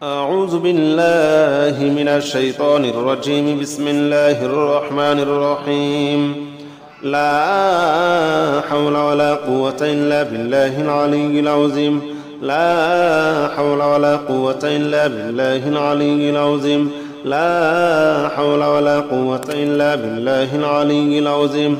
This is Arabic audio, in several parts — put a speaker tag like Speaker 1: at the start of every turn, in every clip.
Speaker 1: أعوذ بالله من الشيطان الرجيم. بسم الله الرحمن الرحيم. لا حول ولا قوة إلا بالله العلي العظيم. لا حول ولا قوة إلا بالله العلي العظيم. لا حول ولا قوة إلا بالله العلي العظيم.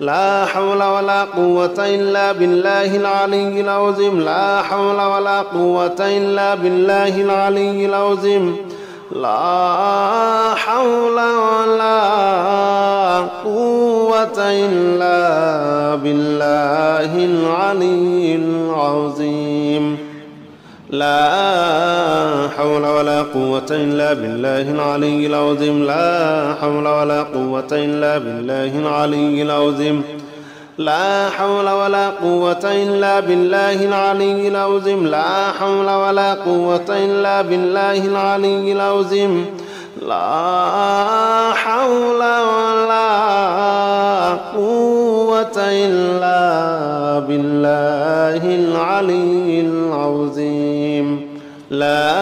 Speaker 1: لا حول ولا قوة إلا بالله العلي العظيم. لا حول ولا قوة إلا بالله العلي العظيم. لا حول ولا قوة إلا بالله العلي العظيم. لا حول ولا قوة إلا بالله العلي العظيم. لا حول ولا قوة إلا بالله العلي العظيم. لا حول ولا قوة إلا بالله العلي العظيم. لا حول ولا قوة إلا بالله العلي العظيم. لا حول ولا قوة إلا بالله العلي العظيم. لا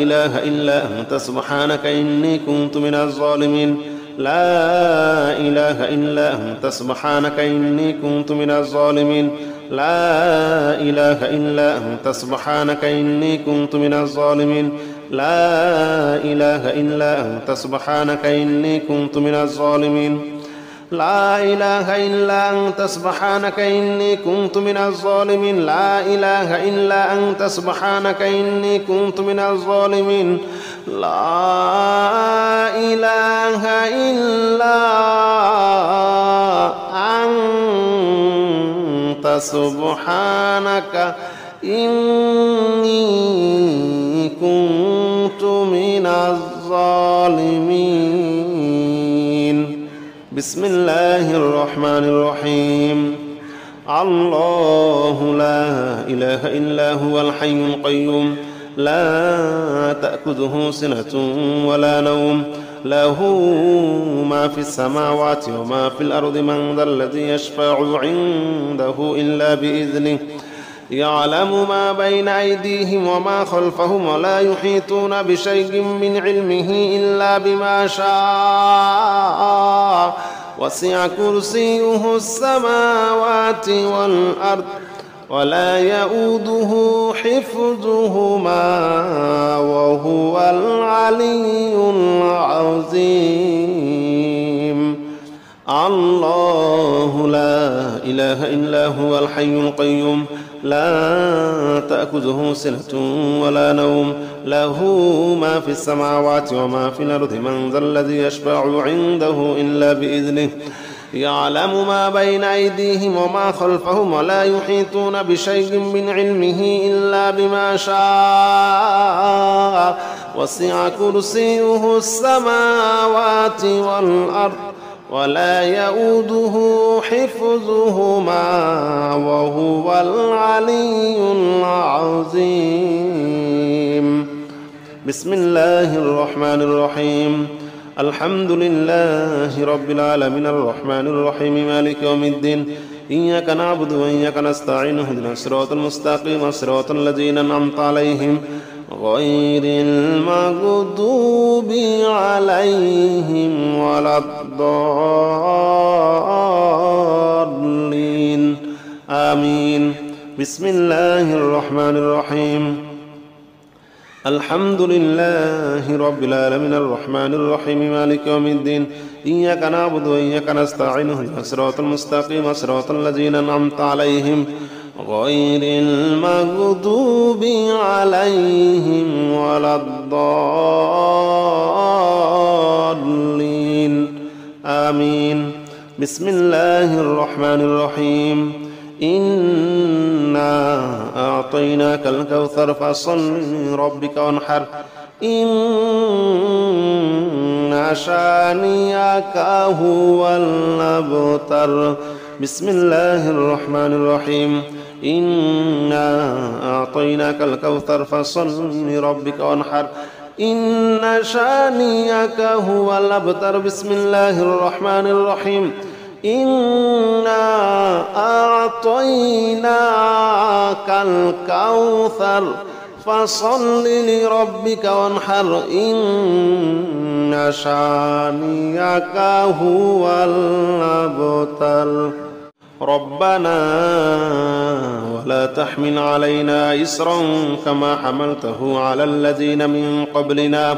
Speaker 1: إله إلا أنت سبحانك إني كنت من الظالمين. لا إله إلا أنت سبحانك إني كنت من الظالمين. لا إله إلا أنت سبحانك إني كنت من الظالمين. لا إله إلا أنت سبحانك إني كنت من الظالمين. لا إله إلا أنت سبحانك إني كنت من الظالمين. لا إله إلا أنت سبحانك إني كنت من الظالمين. لا إله إلا أنت سبحانك إني كنت من الظالمين. بسم الله الرحمن الرحيم. الله لا إله إلا هو الحي القيوم لا تأخذه سنة ولا نوم له ما في السماوات وما في الأرض من ذا الذي يشفع عنده إلا بإذنه يعلم ما بين أيديهم وما خلفهم ولا يحيطون بشيء من علمه إلا بما شاء وسع كرسيه السماوات والأرض ولا يؤوده حفظهما وهو العلي العظيم. الله لا إله إلا هو الحي القيوم لا تأخذه سنة ولا نوم له ما في السماوات وما في الأرض من ذا الذي يشفع عنده إلا بإذنه يعلم ما بين أيديهم وما خلفهم ولا يحيطون بشيء من علمه إلا بما شاء وسع كرسيه السماوات والأرض ولا يؤوده حفظهما وهو العلي العظيم. بسم الله الرحمن الرحيم. الحمد لله رب العالمين الرحمن الرحيم مالك يوم الدين إياك نعبد وإياك نستعين اهدنا الصراط المستقيم صراط الذين أنعمت عليهم غير المغضوب عليهم ولا الضالين آمين. بسم الله الرحمن الرحيم. الحمد لله رب العالمين الرحمن الرحيم مالك يوم الدين إياك نعبد وإياك نستعين اهدنا الصراط المستقيم صراط الذين أنعمت عليهم غير المغضوب عليهم ولا الضالين آمين. بسم الله الرحمن الرحيم. إنا أعطيناك الكوثر فصل لربك وانحر إن شانئك هو الأبتر. بسم الله الرحمن الرحيم. إنا أعطيناك الكوثر فصل لربك وانحر إن شانئك هو الأبتر. بسم الله الرحمن الرحيم. إنا أعطيناك الكوثر فصل لربك وانحر إن شانئك هو الأبتر ربنا ولا تحمل علينا إصرا كما حملته على الذين من قبلنا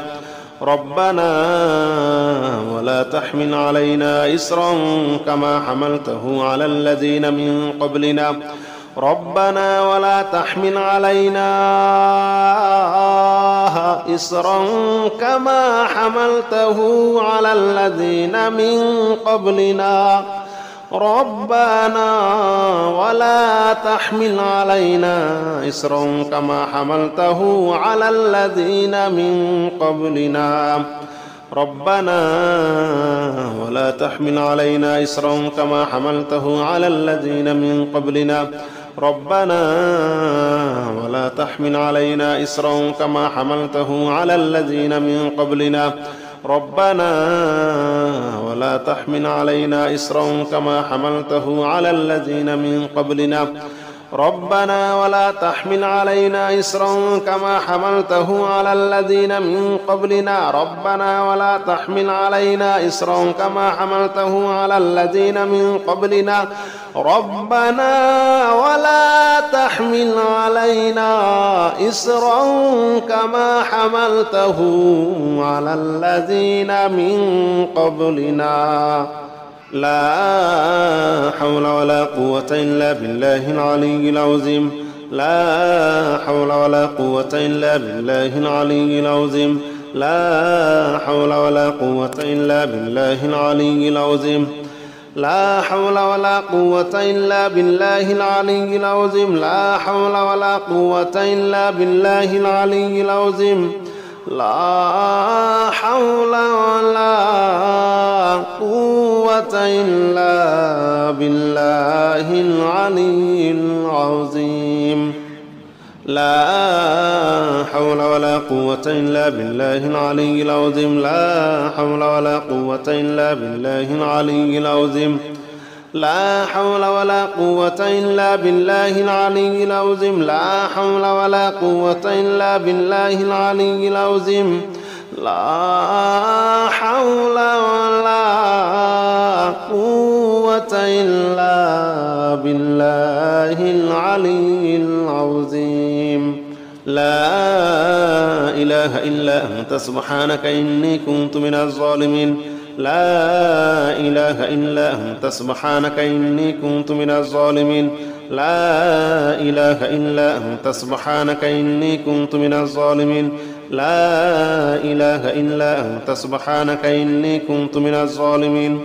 Speaker 1: ربنا ولا تحمل علينا إصرا كما حملته على الذين من قبلنا ربنا ولا تحمل علينا إصرا كما حملته على الذين من قبلنا ربنا ولا تحمل علينا إصرا كما حملته على الذين من قبلنا ربنا ولا تحمل علينا إصرا كما حملته على الذين من قبلنا ربنا ولا تحمل علينا إصرا كما حملته على الذين من قبلنا ربنا ولا تحمل علينا إصرا كما حملته على الذين من قبلنا ربنا ولا تحمل علينا إصرا كما حملته على الذين من قبلنا ربنا ولا تحمل علينا إصرا كما حملته على الذين من قبلنا ربنا ولا تحمل علينا إصرا كما حملته على الذين من قبلنا لا حول ولا قوة إلا بالله العلي العظيم لا حول ولا قوة إلا بالله العلي العظيم لا حول ولا قوة إلا بالله العلي العظيم لا حول ولا قوة إلا بالله العلي العظيم لا حول ولا قوة إلا بالله العلي العظيم لا حول ولا قوة إلا بالله العلي العظيم لا حول ولا قوة إلا بالله العلي العظيم لا حول ولا قوة إلا بالله العلي العظيم لا حول ولا قوة إلا بالله العلي العظيم لا حول ولا قوة إلا بالله العلي العظيم لا حول ولا قوة إلا بالله العلي العظيم لا إله إلا أنت سبحانك إني كنت من الظالمين لا إله إلا أنت سبحانك إني كنت من الظالمين لا إله إلا أنت سبحانك إني كنت من الظالمين لا إله إلا أنت سبحانك إني كنت من الظالمين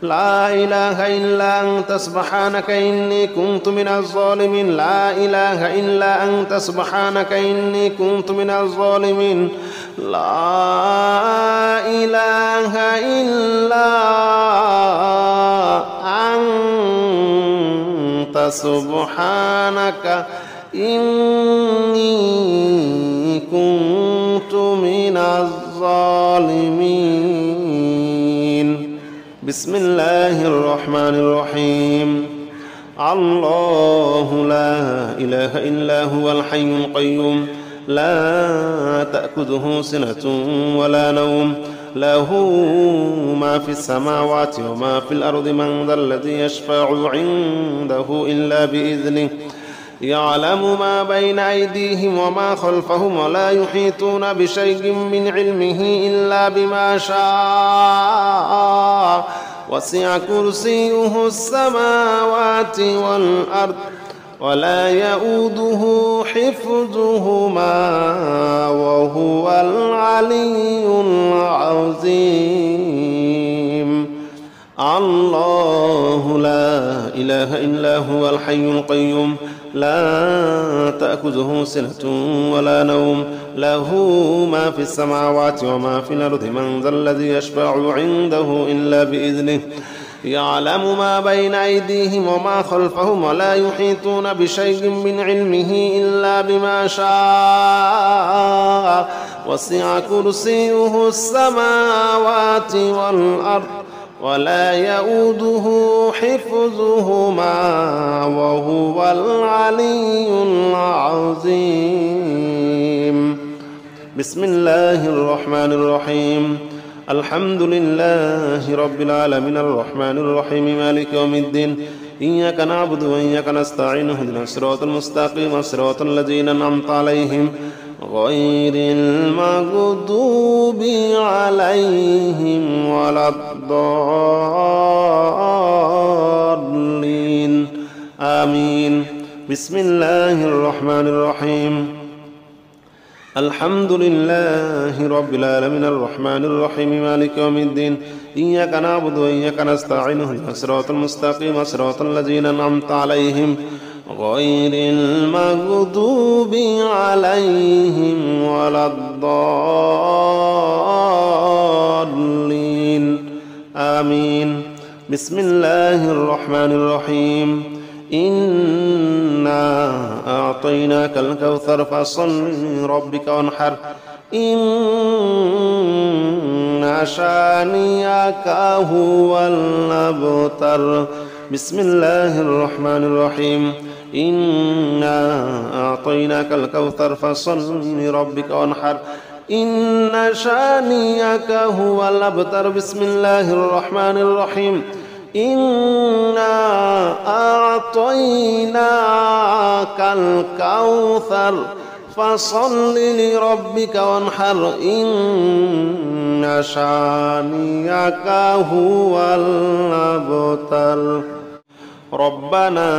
Speaker 1: لا إله إلا أنت سبحانك إني كنت من الظالمين لا إله إلا أنت سبحانك إني كنت من الظالمين لا إله إلا أنت سبحانك إني كنت من الظالمين بسم الله الرحمن الرحيم الله لا إله إلا هو الحي القيوم لا تأخذه سنة ولا نوم له ما في السماوات وما في الأرض من ذا الذي يشفع عنده إلا بإذنه يعلم ما بين أيديهم وما خلفهم ولا يحيطون بشيء من علمه إلا بما شاء وسع كرسيه السماوات والأرض ولا يؤوده حفظهما وهو العلي العظيم الله لا إله إلا هو الحي القيوم لا تأخذه سنة ولا نوم له ما في السماوات وما في الأرض من ذا الذي يشفع عنده إلا بإذنه يعلم ما بين أيديهم وما خلفهم ولا يحيطون بشيء من علمه إلا بما شاء وسع كرسيه السماوات والأرض ولا يؤوده حفظهما وهو العلي العظيم. بسم الله الرحمن الرحيم. الحمد لله رب العالمين الرحمن الرحيم مالك يوم الدين إياك نعبد وإياك نستعين اهدنا الصراط المستقيم صراط الذين أنعمت عليهم غير المغضوب عليهم ولا الضالين آمين. بسم الله الرحمن الرحيم. الحمد لله رب العالمين الرحمن الرحيم مالك يوم الدين إياك نعبد وإياك نستعين اهدنا الصراط المستقيم صراط الذين أنعمت عليهم غير المغضوب عليهم ولا الضالين آمين. بسم الله الرحمن الرحيم. إنا أعطيناك الكوثر فصل لربك وانحر إن شانئك هو الأبتر. بسم الله الرحمن الرحيم. إنا أعطيناك الكوثر فصل لربك وانحر إن شانئك هو الأبتر. بسم الله الرحمن الرحيم. إنا أعطيناك الكوثر فصل لربك وانحر إن شانئك هو الأبتر. ربنا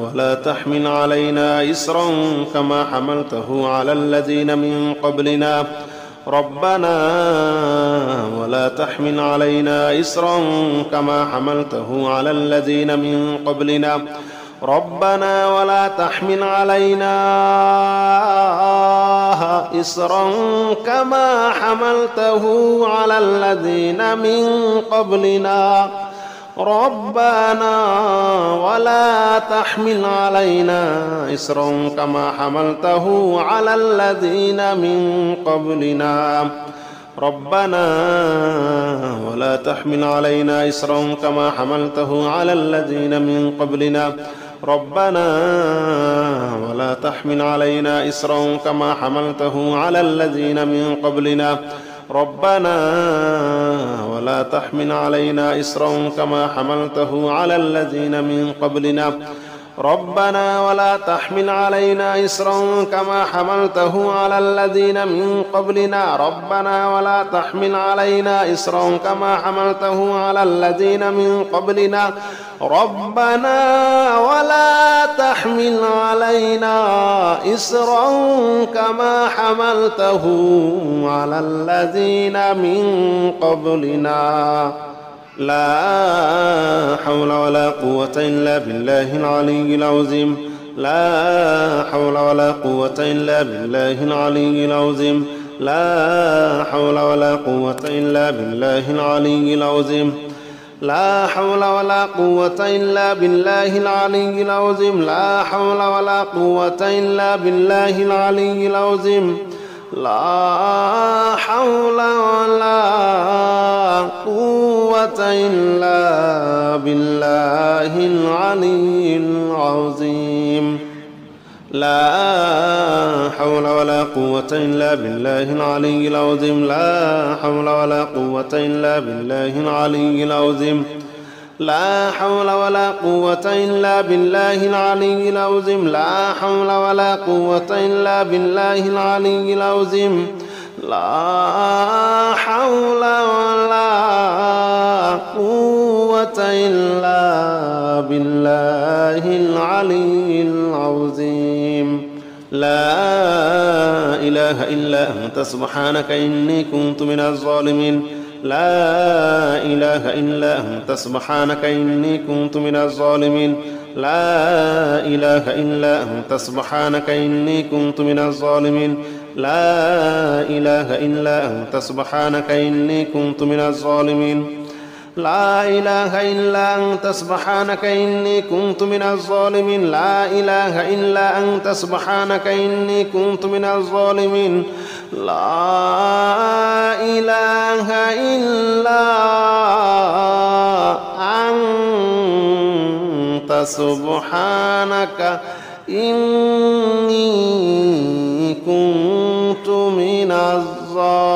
Speaker 1: ولا تحمل علينا إصرا كما حملته على الذين من قبلنا ربنا ولا تحمل علينا إصرا كما حملته على الذين من قبلنا ربنا ولا تحمل علينا إصرا كما حملته على الذين من قبلنا ربنا ولا تحمل علينا إصرا كما حملته على الذين من قبلنا ربنا ولا تحمل علينا إصرا كما حملته على الذين من قبلنا ربنا ولا تحمل علينا إصرا كما حملته على الذين من قبلنا ربنا ولا تحمل علينا إصرا كما حملته على الذين من قبلنا ربنا ولا تحمل علينا إصرا كما حملته على الذين من قبلنا ربنا ولا تحمل علينا إصرا كما حملته على الذين من قبلنا ربنا ولا تحمل علينا إصرا كما حملته على الذين من قبلنا. لا حول ولا قوة إلا بالله العلي العظيم. لا حول ولا قوة إلا بالله العلي العظيم. لا حول ولا قوة إلا بالله العلي العظيم. لا حول ولا قوة إلا بالله العلي العظيم. لا حول ولا قوة إلا بالله العلي العظيم. لا حول ولا قوة إلا بالله العلي العظيم. لا حول ولا قوة إلا بالله العلي العظيم. لا حول ولا قوة إلا بالله العلي العظيم. لا حول ولا قوة إلا بالله العلي العظيم. لا حول ولا قوة إلا بالله العلي العظيم. لا حول ولا قوة إلا بالله العلي العظيم. لا إله إلا أنت سبحانك إني كنت من الظالمين. لا إله إلا أنت سبحانك إني كنت من الظالمين. لا إله إلا أنت سبحانك إني كنت من الظالمين. لا إله إلا أنت سبحانك إني كنت من الظالمين. لا إله إلا أنت سبحانك إني كنت من الظالمين. لا إله إلا أنت سبحانك إني كنت من الظالمين. لا إله إلا أنت سبحانك إني كنت من الظالمين.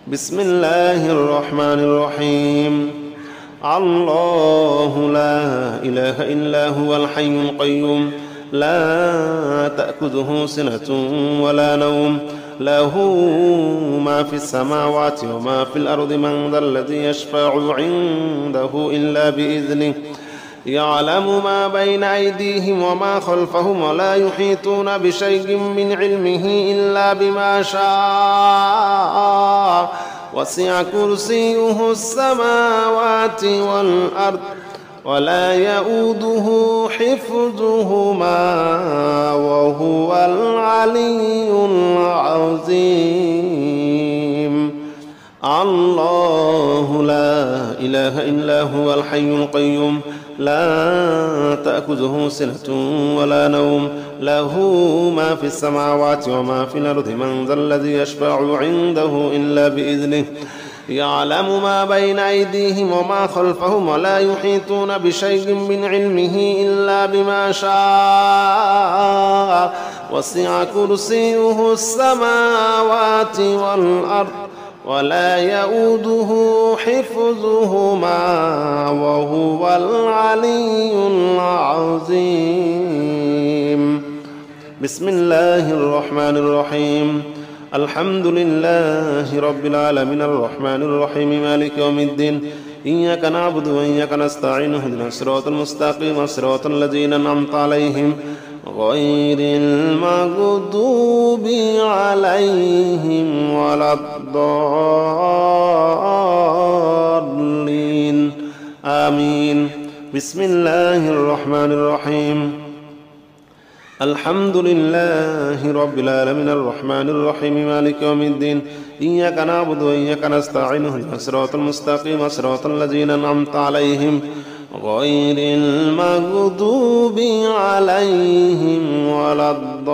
Speaker 1: بسم الله الرحمن الرحيم. الله لا إله إلا هو الحي القيوم لا تأخذه سنة ولا نوم له ما في السماوات وما في الأرض من ذا الذي يشفع عنده إلا بإذنه يعلم ما بين أيديهم وما خلفهم ولا يحيطون بشيء من علمه إلا بما شاء وسع كرسيه السماوات والأرض ولا يؤوده حفظهما وهو العلي العظيم. الله لا إله إلا هو الحي القيوم لا تأخذه سنة ولا نوم له ما في السماوات وما في الأرض من ذا الذي يشفع عنده إلا بإذنه يعلم ما بين أيديهم وما خلفهم ولا يحيطون بشيء من علمه إلا بما شاء وسع كرسيه السماوات والأرض ولا يؤوده حفظهما وهو العلي العظيم. بسم الله الرحمن الرحيم. الحمد لله رب العالمين الرحمن الرحيم مالك يوم الدين إياك نعبد وإياك نستعين اهدنا الصراط المستقيم صراط الذين أنعمت عليهم غير المغضوب عليهم ولا الضالين آمين. بسم الله الرحمن الرحيم. الحمد لله رب العالمين الرحمن الرحيم مالك يوم الدين إياك نعبد وإياك نستعين اهدنا الصراط المستقيم صراط الذين أنعمت عليهم غير المغضوب عليهم ولا الضالين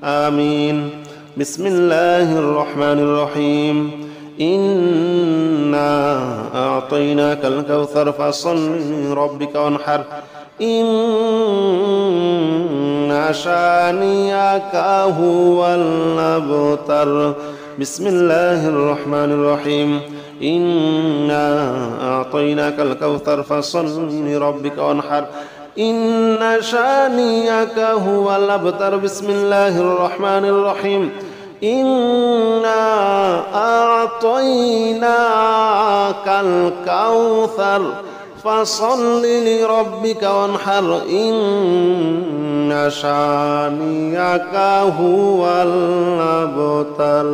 Speaker 1: آمين. بسم الله الرحمن الرحيم. إنا أعطيناك الكوثر فصل لربك وانحر إن شانئك هو الأبتر. بسم الله الرحمن الرحيم. إنا أعطيناك الكوثر فصل لربك وانحر إن شانئك هو الأبتر. بسم الله الرحمن الرحيم. إنا أعطيناك الكوثر فصل لربك وانحر إن شانئك هو الأبتر.